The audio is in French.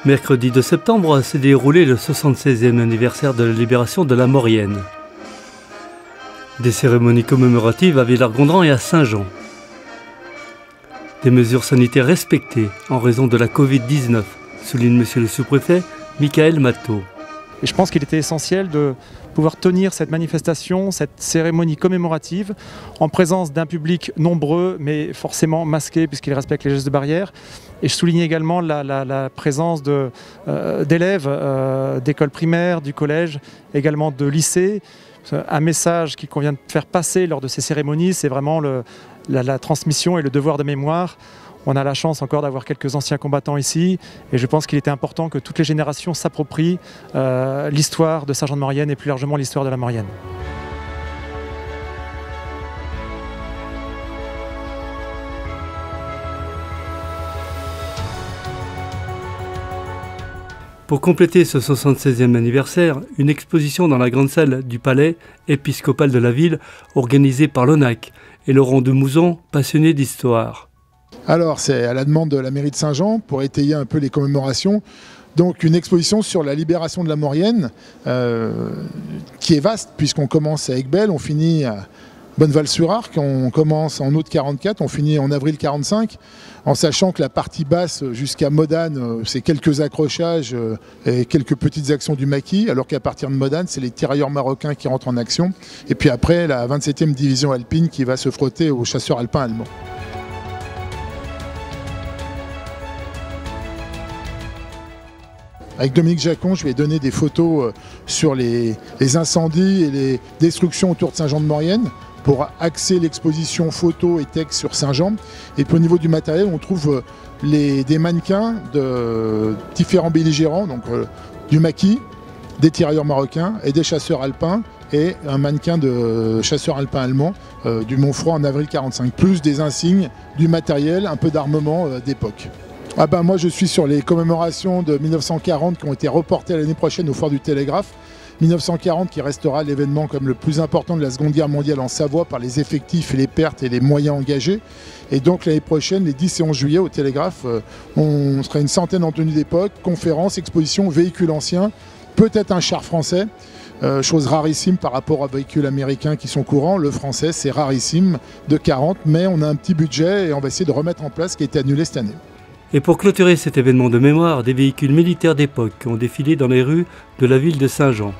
Mercredi 2 septembre s'est déroulé le 76e anniversaire de la libération de la Maurienne. Des cérémonies commémoratives à Villars-Gondran et à Saint-Jean. Des mesures sanitaires respectées en raison de la Covid-19, souligne monsieur le sous-préfet Michael Matteau. Et je pense qu'il était essentiel de pouvoir tenir cette manifestation, cette cérémonie commémorative, en présence d'un public nombreux, mais forcément masqué, puisqu'il respecte les gestes de barrière. Et je souligne également la présence d'élèves d'écoles primaires, du collège, également de lycée. Un message qu'il convient de faire passer lors de ces cérémonies, c'est vraiment la transmission et le devoir de mémoire. On a la chance encore d'avoir quelques anciens combattants ici et je pense qu'il était important que toutes les générations s'approprient l'histoire de Saint-Jean-de-Maurienne et plus largement l'histoire de la Maurienne. Pour compléter ce 76e anniversaire, une exposition dans la grande salle du palais épiscopal de la ville organisée par l'ONAC et Laurent de Mouzon, passionné d'histoire. Alors, c'est à la demande de la mairie de Saint-Jean pour étayer un peu les commémorations. Donc, une exposition sur la libération de la Maurienne qui est vaste, puisqu'on commence à Aiguebelle, on finit à Bonneval-sur-Arc, on commence en août 44, on finit en avril 45, en sachant que la partie basse jusqu'à Modane, c'est quelques accrochages et quelques petites actions du maquis, alors qu'à partir de Modane, c'est les tirailleurs marocains qui rentrent en action. Et puis après, la 27e division alpine qui va se frotter aux chasseurs alpins allemands. Avec Dominique Jacon, je vais donner des photos sur les incendies et les destructions autour de Saint-Jean-de-Maurienne pour axer l'exposition photo et texte sur Saint-Jean. Et puis au niveau du matériel, on trouve des mannequins de différents belligérants, donc du maquis, des tirailleurs marocains et des chasseurs alpins et un mannequin de chasseurs alpins allemands du Mont-Froid en avril 45, plus des insignes, du matériel, un peu d'armement d'époque. Ah ben moi je suis sur les commémorations de 1940 qui ont été reportées l'année prochaine au Fort du Télégraphe. 1940 qui restera l'événement comme le plus important de la Seconde Guerre mondiale en Savoie par les effectifs et les pertes et les moyens engagés. Et donc l'année prochaine, les 10 et 11 juillet au Télégraphe, on sera une centaine en tenue d'époque, conférences, expositions, véhicules anciens, peut-être un char français. Chose rarissime par rapport aux véhicules américains qui sont courants. Le français c'est rarissime de 40, mais on a un petit budget et on va essayer de remettre en place ce qui a été annulé cette année. Et pour clôturer cet événement de mémoire, des véhicules militaires d'époque ont défilé dans les rues de la ville de Saint-Jean.